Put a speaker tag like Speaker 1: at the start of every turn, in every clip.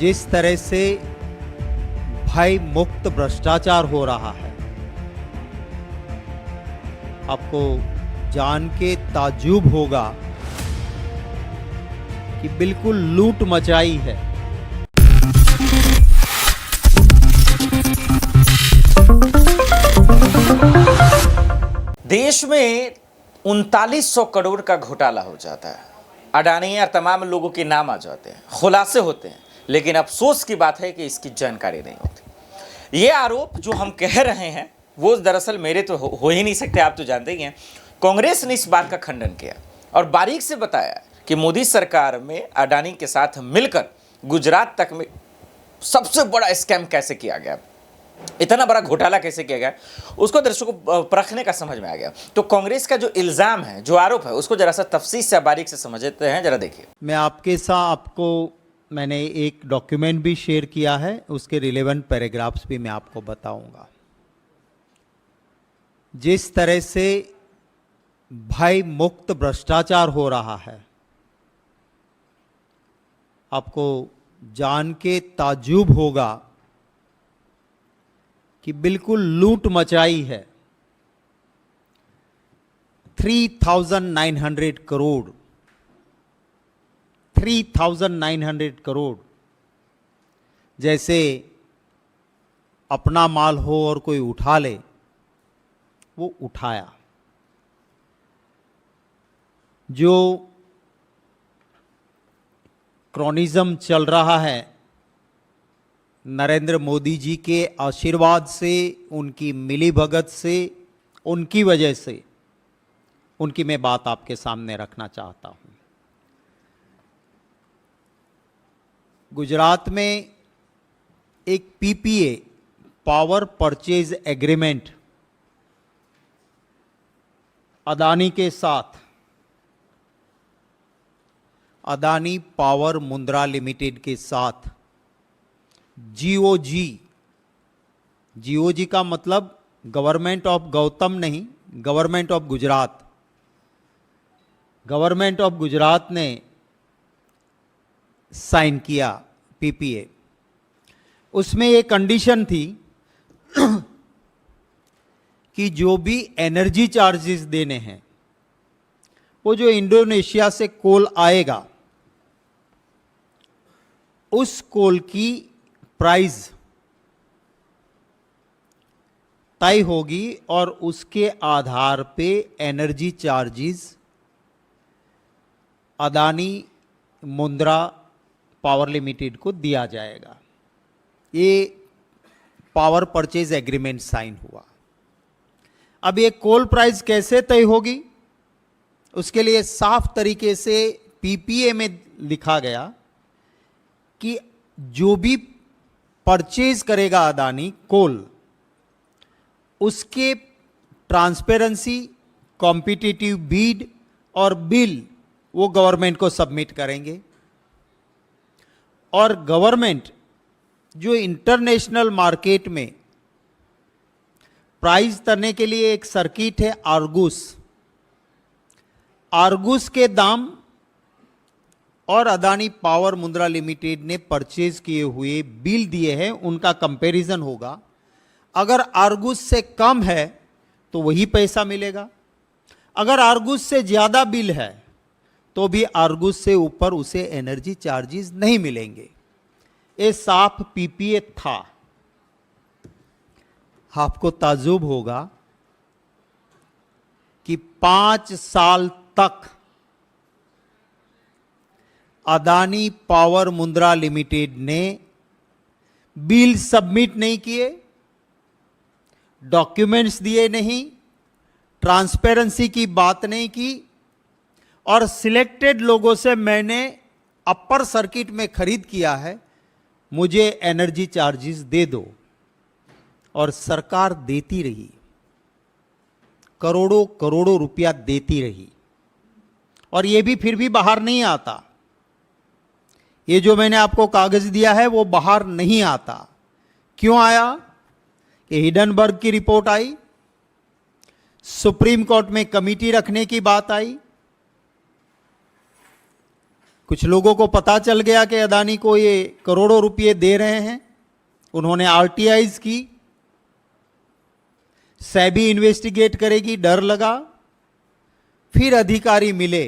Speaker 1: जिस तरह से भय मुक्त भ्रष्टाचार हो रहा है, आपको जान के ताज्जुब होगा कि बिल्कुल लूट मचाई है।
Speaker 2: देश में 3900 करोड़ का घोटाला हो जाता है। अडानी और तमाम लोगों के नाम आ जाते हैं, खुलासे होते हैं, लेकिन अफसोस की बात है कि इसकी जानकारी नहीं होती। ये आरोप जो हम कह रहे हैं वो दरअसल मेरे तो हो ही नहीं सकते, आप तो जानते ही हैं। कांग्रेस ने इस बात का खंडन किया और बारीक से बताया कि मोदी सरकार में अडानी के साथ मिलकर गुजरात तक में सबसे बड़ा स्कैम कैसे किया गया, इतना बड़ा घोटाला कैसे किया गया, उसको दर्शकों को परखने का समझ में आ गया। तो कांग्रेस का जो इल्जाम है, जो आरोप है, उसको जरा सा तफसील से बारीक से समझते हैं। जरा देखिए,
Speaker 1: मैं आपके साथ आपको मैंने एक डॉक्यूमेंट भी शेयर किया है, उसके रिलेवेंट पैराग्राफ्स भी मैं आपको बताऊंगा। जिस तरह से भय मुक्त भ्रष्टाचार हो रहा है, आपको जान के ताज्जुब होगा कि बिल्कुल लूट मचाई है। 3,900 करोड़ 3,900 करोड़ जैसे अपना माल हो और कोई उठा ले, वो उठाया। जो क्रॉनिज्म चल रहा है, नरेंद्र मोदी जी के आशीर्वाद से, उनकी मिलीभगत से, उनकी वजह से, उनकी मैं बात आपके सामने रखना चाहता हूं। गुजरात में एक PPA, power purchase agreement, Adani के साथ, अदानी पावर मुंद्रा लिमिटेड के साथ जीओजी, जीओजी का मतलब गवर्नमेंट ऑफ गौतम नहीं, government of Gujarat. Government of Gujarat ने साइन किया पीपीए। उसमें एक कंडीशन थी कि जो भी एनर्जी चार्जेस देने हैं, वो जो इंडोनेशिया से कोल आएगा, उस कोल की प्राइस तय होगी और उसके आधार पे energy charges Adani Mundra power limited को दिया जाएगा। ये पावर परचेज एग्रीमेंट साइन हुआ। अब ये कोल प्राइस कैसे तय होगी, उसके लिए साफ तरीके से पीपीए में लिखा गया कि जो भी परचेज करेगा अदानी कोल, उसके ट्रांसपेरेंसी, कॉम्पिटिटिव बीड और बिल वो गवर्नमेंट को सबमिट करेंगे। और गवर्नमेंट जो इंटरनेशनल मार्केट में प्राइस करने के लिए एक सर्किट है आर्गुस, आर्गुस के दाम और अदानी पावर मुंद्रा लिमिटेड ने परचेज किए हुए बिल दिए हैं, उनका कंपैरिजन होगा। अगर आर्गुस से कम है तो वही पैसा मिलेगा, अगर आर्गुस से ज़्यादा बिल है तो भी आर्गुस से ऊपर उसे एनर्जी चार्जेस नहीं मिलेंगे। ये साफ पीपीए था। आपको ताज्जुब होगा कि 5 साल तक अदानी पावर मुंद्रा लिमिटेड ने बिल सबमिट नहीं किए, डॉक्यूमेंट्स दिए नहीं, ट्रांसपेरेंसी की बात नहीं की, और सिलेक्टेड लोगों से मैंने अपर सर्किट में खरीद किया है, मुझे एनर्जी चार्जेस दे दो। और सरकार देती रही, करोड़ों करोड़ों रुपया देती रही, और ये भी फिर भी बाहर नहीं आता। ये जो मैंने आपको कागज दिया है वो बाहर नहीं आता। क्यों आया? कि हिडनबर्ग की रिपोर्ट आई, सुप्रीम कोर्ट में कमेटी रखने की बात आई, कुछ लोगों को पता चल गया कि अदानी को ये करोड़ों रुपए दे रहे हैं, उन्होंने आरटीआईज की, सेबी इन्वेस्टिगेट करेगी, डर लगा। फिर अधिकारी मिले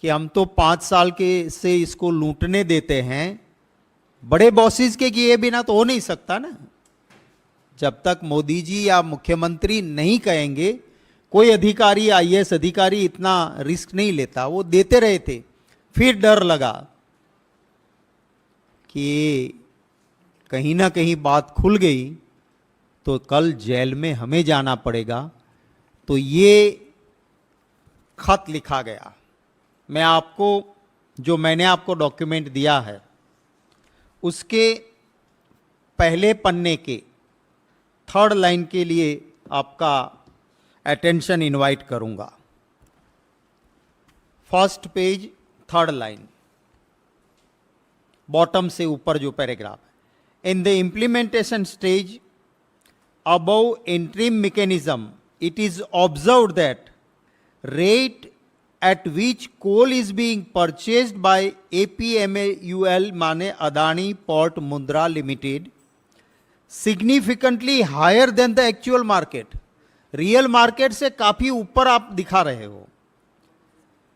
Speaker 1: कि हम तो 5 साल के से इसको लूटने देते हैं, बड़े बॉसेस के किए बिना तो हो नहीं सकता ना। जब तक मोदी जी या मुख्यमंत्री नहीं कहेंगे, कोई अधिकारी, आईएएस अधिकारी इतना रिस्क नहीं लेता, वो देते रहे थे। फिर डर लगा कि कहीं ना कहीं बात खुल गई तो कल जेल में हमें जाना पड़ेगा। तो ये खत लिखा गया। मैं आपको, जो मैंने आपको डॉक्यूमेंट दिया है, उसके पहले पन्ने के 3rd लाइन के लिए आपका अटेंशन इनवाइट करूंगा। 1st page 3rd line, bottom से ऊपर जो पैराग्राफ है। In the implementation stage above interim mechanism, it is observed that rate at which coal is being purchased by APMUL माने Adani port Mundra limited significantly higher than the actual market, real market से काफी ऊपर आप दिखा रहे हो।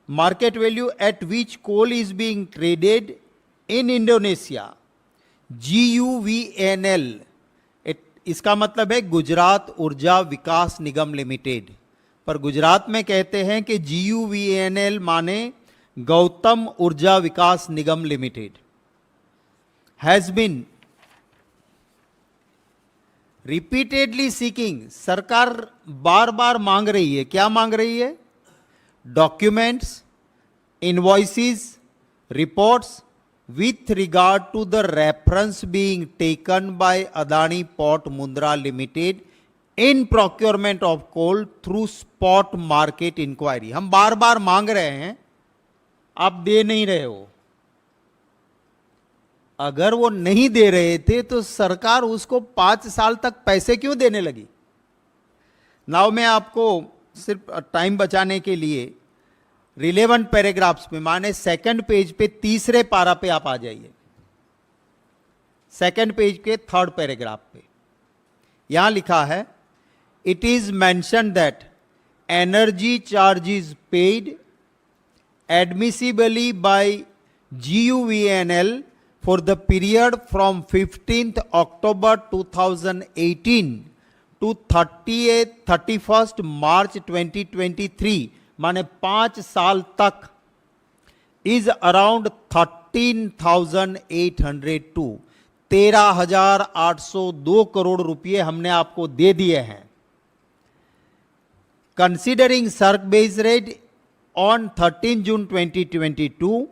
Speaker 1: Market value at which coal is being traded in Indonesia, GUVNL, इसका मतलब है गुजरात ऊर्जा विकास निगम लिमिटेड, पर गुजरात में कहते हैं कि GUVNL माने Gautam Urja Vikas Nigam limited, has been repeatedly seeking, सरकार बार बार मांग रही है। क्या मांग रही है? Documents, invoices, reports with regard to the reference being taken by Adani Port Mundra Limited in procurement of coal through spot market inquiry। हम बार बार मांग रहे हैं, आप दे नहीं रहे हो। अगर वो नहीं दे रहे थे तो सरकार उसको 5 साल तक पैसे क्यों देने लगी? नाउ मैं आपको सिर्फ टाइम बचाने के लिए रिलेवेंट पैराग्राफ्स में, माने 2nd पेज पे 3रे पारा पे आप आ जाइए। 2nd पेज के 3rd पैराग्राफ पे यहां लिखा है, it is mention that energy charges paid admissibly by GUVNL for the period from 15th October 2018 to 31st March 2023, माने 5 साल तक, इज अराउंड 13,802, 13,802 करोड़ रुपए हमने आपको दे दिए हैं। कंसिडरिंग सर्क base rate on 13 June 2022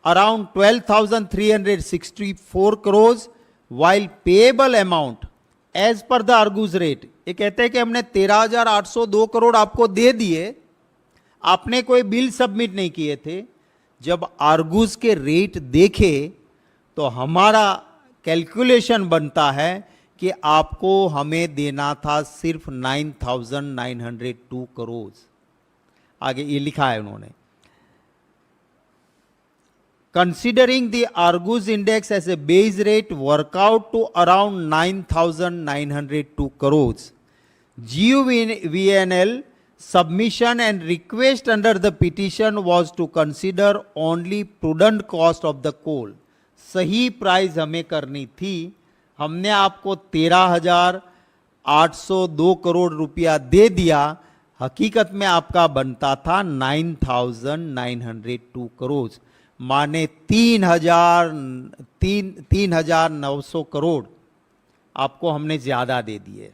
Speaker 1: around 12,364 crore, while payable amount as per the Argus rate, ये कहते हैं कि हमने 13,802 करोड़ आपको दे दिए, आपने कोई बिल सबमिट नहीं किए थे। जब आर्गूज के रेट देखे तो हमारा कैलकुलेशन बनता है कि आपको हमें देना था सिर्फ 9,902 करोड़। आगे ये लिखा है उन्होंने, considering the Argus index as a base rate work out to around 9,902 crore. GUVNL submission and request under the petition was to consider only prudent cost of the coal। सही प्राइस हमें करनी थी, हमने आपको 13,802 करोड़ रुपया दे दिया, हकीकत में आपका बनता था 9,902 करोड़, माने 3,900 करोड़ आपको हमने ज्यादा दे दिए।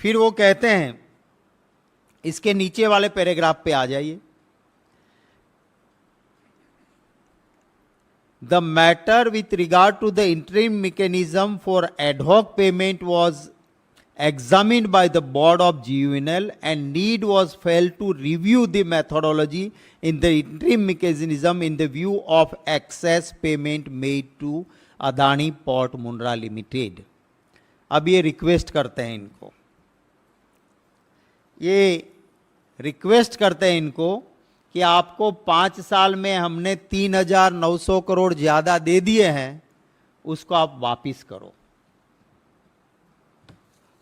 Speaker 1: फिर वो कहते हैं, इसके नीचे वाले पैराग्राफ पे आ जाइए, the matter with regard to the interim mechanism for ad hoc payment was examined by the board of GUVNL and need was felt to review the methodology in the interim mechanism in the view of excess payment made to Adani Port Mundra Limited। अब ये request करते हैं इनको कि कि आपको 5 साल में हमने 3,900 करोड़ ज्यादा दे दिए हैं, उसको आप वापिस करो।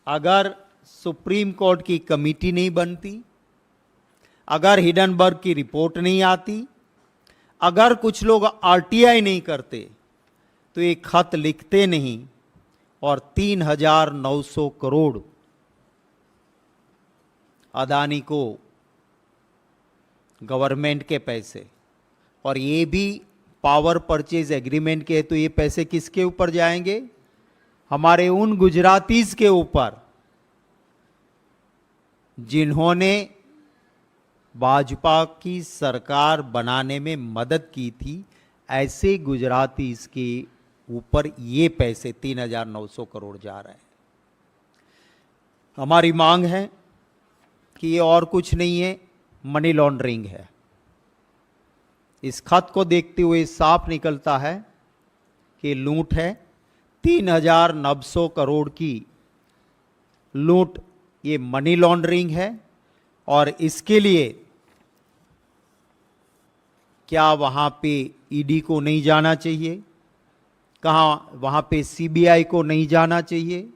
Speaker 1: अगर सुप्रीम कोर्ट की कमेटी नहीं बनती, अगर हिडनबर्ग की रिपोर्ट नहीं आती, अगर कुछ लोग आरटीआई नहीं करते, तो ये खत लिखते नहीं और 3,900 करोड़ अदानी को गवर्नमेंट के पैसे, और ये भी पावर परचेज एग्रीमेंट के, तो ये पैसे किसके ऊपर जाएंगे? हमारे उन गुजरातीज के ऊपर जिन्होंने भाजपा की सरकार बनाने में मदद की थी। ऐसे गुजरातीज के ऊपर ये पैसे 3,900 करोड़ जा रहे हैं। हमारी मांग है कि ये और कुछ नहीं है, मनी लॉन्ड्रिंग है। इस खत को देखते हुए साफ निकलता है कि लूट है। 3,900 करोड़ की लूट, ये मनी लॉन्ड्रिंग है। और इसके लिए क्या वहां पे ईडी को नहीं जाना चाहिए? कहाँ वहां पे सीबीआई को नहीं जाना चाहिए?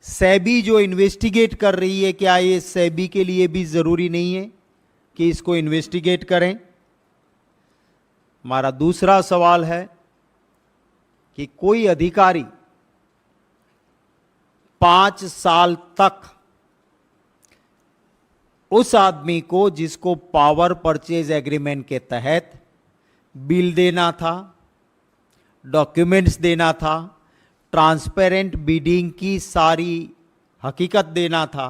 Speaker 1: सेबी जो इन्वेस्टिगेट कर रही है, क्या ये सेबी के लिए भी जरूरी नहीं है कि इसको इन्वेस्टिगेट करें? हमारा दूसरा सवाल है कि कोई अधिकारी 5 साल तक उस आदमी को जिसको पावर परचेज एग्रीमेंट के तहत बिल देना था, डॉक्यूमेंट्स देना था, ट्रांसपेरेंट बिडिंग की सारी हकीकत देना था,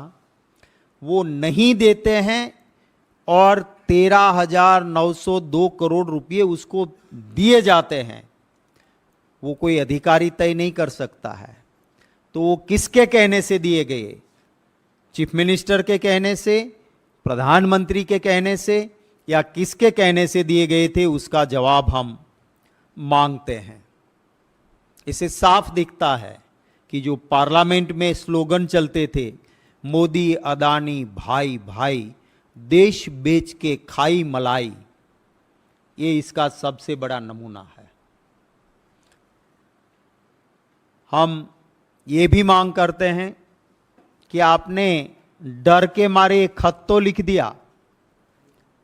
Speaker 1: वो नहीं देते हैं और 13,902 करोड़ रुपए उसको दिए जाते हैं। वो कोई अधिकारी तय नहीं कर सकता है। तो वो किसके कहने से दिए गए? चीफ मिनिस्टर के कहने से, प्रधानमंत्री के कहने से, या किसके कहने से दिए गए थे? उसका जवाब हम मांगते हैं। इसे साफ दिखता है कि जो पार्लियामेंट में स्लोगन चलते थे, मोदी अदानी भाई भाई, देश बेच के खाई मलाई, ये इसका सबसे बड़ा नमूना है। हम ये भी मांग करते हैं कि आपने डर के मारे एक खत तो लिख दिया,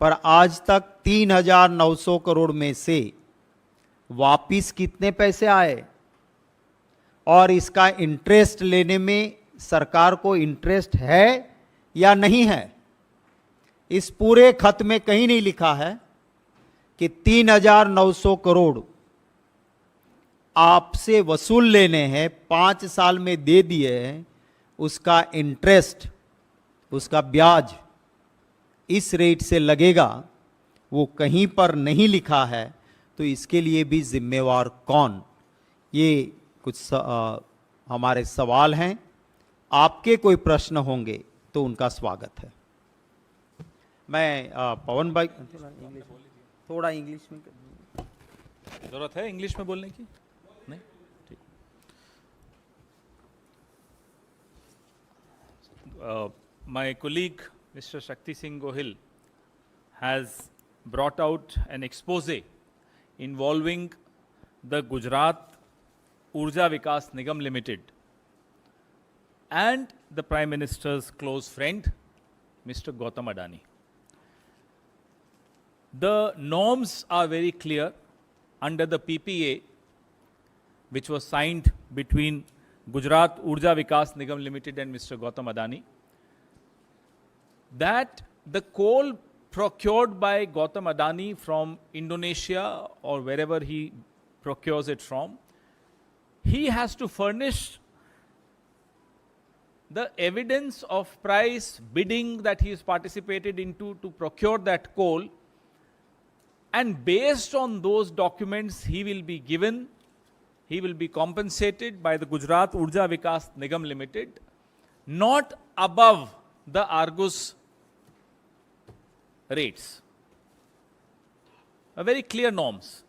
Speaker 1: पर आज तक 3,900 करोड़ में से वापिस कितने पैसे आए? और इसका इंटरेस्ट लेने में सरकार को इंटरेस्ट है या नहीं है? इस पूरे खत में कहीं नहीं लिखा है कि 3,900 करोड़ आपसे वसूल लेने हैं, 5 साल में दे दिए हैं, उसका इंटरेस्ट, उसका ब्याज इस रेट से लगेगा, वो कहीं पर नहीं लिखा है। तो इसके लिए भी जिम्मेवार कौन? ये कुछ हमारे सवाल हैं। आपके कोई प्रश्न होंगे तो उनका स्वागत है। मैं पवन भाई थोड़ा इंग्लिश में,
Speaker 3: जरूरत है इंग्लिश में बोलने की? नहीं, ठीक। My colleague Mr. Shakti Singh Gohil has brought out an expose involving the Gujarat Urja Vikas Nigam Limited and the Prime Minister's close friend Mr. Gautam Adani. The norms are very clear under the PPA which was signed between Gujarat Urja Vikas Nigam Limited and Mr. Gautam Adani, that the coal procured by Gautam Adani from Indonesia or wherever he procures it from, he has to furnish the evidence of price bidding that he has participated into to procure that coal, and based on those documents he will be compensated by the Gujarat Urja Vikas Nigam Limited, not above the Argus rates. A very clear norms.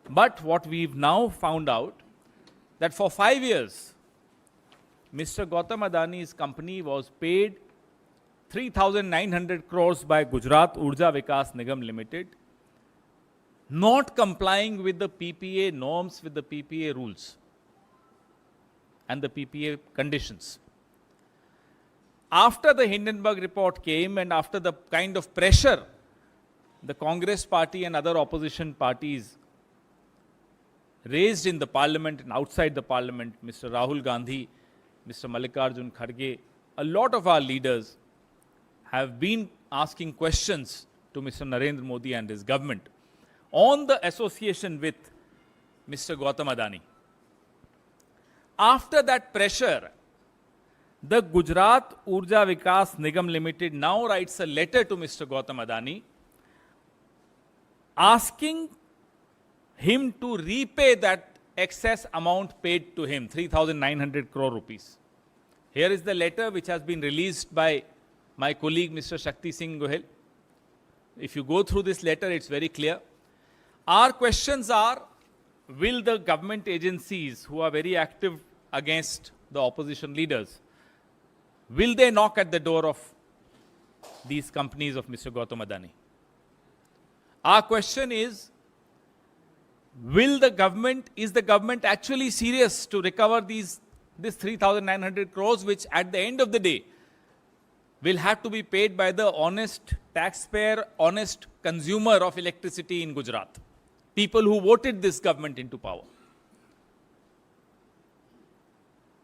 Speaker 3: But what we've now found out, that for 5 years, Mr. Gautam Adani's company was paid 3,900 crores by Gujarat Urja Vikas Nigam Limited, not complying with the PPA norms, with the PPA rules and the PPA conditions. After the Hindenburg report came and after the kind of pressure the Congress party and other opposition parties raised in the parliament and outside the parliament, Mr. Rahul Gandhi, Mr. Mallikarjun Kharge, a lot of our leaders have been asking questions to Mr. Narendra Modi and his government on the association with Mr. Gautam Adani. After that pressure, the Gujarat Urja Vikas Nigam Limited now writes a letter to Mr. Gautam Adani asking him to repay that excess amount paid to him, 3,900 crore rupees. Here is the letter which has been released by my colleague Mr. Shakti Singh Gohel. If you go through this letter, it's very clear. Our questions are, will the government agencies who are very active against the opposition leaders, will they knock at the door of these companies of Mr. Gautam Adani? Our question is the government actually serious to recover this 3,900 crores, which at the end of the day will have to be paid by the honest taxpayer, honest consumer of electricity in Gujarat, people who voted this government into power?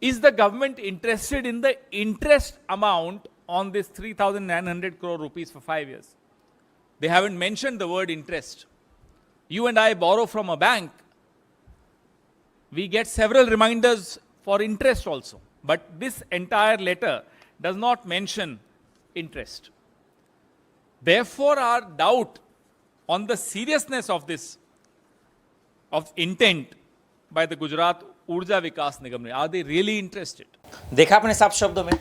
Speaker 3: Is the government interested in the interest amount on this 3,900 crore rupees for 5 years? They haven't mentioned the word interest. You and I borrow from a bank, we get several reminders for interest also. But this entire letter does not mention interest. Therefore, our doubt on the seriousness of this, of intent by the Gujarat Urja Vikas Nigam, are they really interested?
Speaker 2: देखा आपने साफ शब्दों में।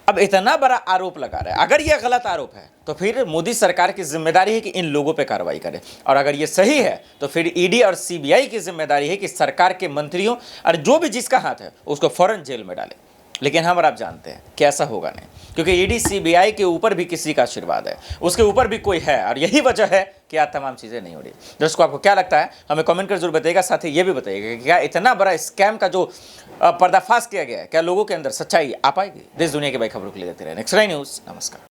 Speaker 2: अब इतना बड़ा आरोप लगा रहा है, अगर यह गलत आरोप है तो फिर मोदी सरकार की जिम्मेदारी है कि इन लोगों पे कार्रवाई करे, और अगर ये सही है तो फिर ईडी और सीबीआई की जिम्मेदारी है कि सरकार के मंत्रियों और जो भी जिसका हाथ है उसको फौरन जेल में डाले। लेकिन हम और आप जानते हैं कि ऐसा होगा नहीं, क्योंकि ईडी सीबीआई के ऊपर भी किसी का आशीर्वाद है, उसके ऊपर भी कोई है, और यही वजह है कि आज तमाम चीज़ें नहीं हो रही। दोस्तों, आपको क्या लगता है हमें कमेंट कर जरूर बताइएगा। साथ ही ये भी बताइएगा कि क्या इतना बड़ा स्कैम का जो पर्दाफाश किया गया है, क्या लोगों के अंदर सच्चाई आ पाएगी? देश दुनिया की बड़ी खबरों के लिए देखते रहे नेक्स्ट न्यूज़। नमस्कार।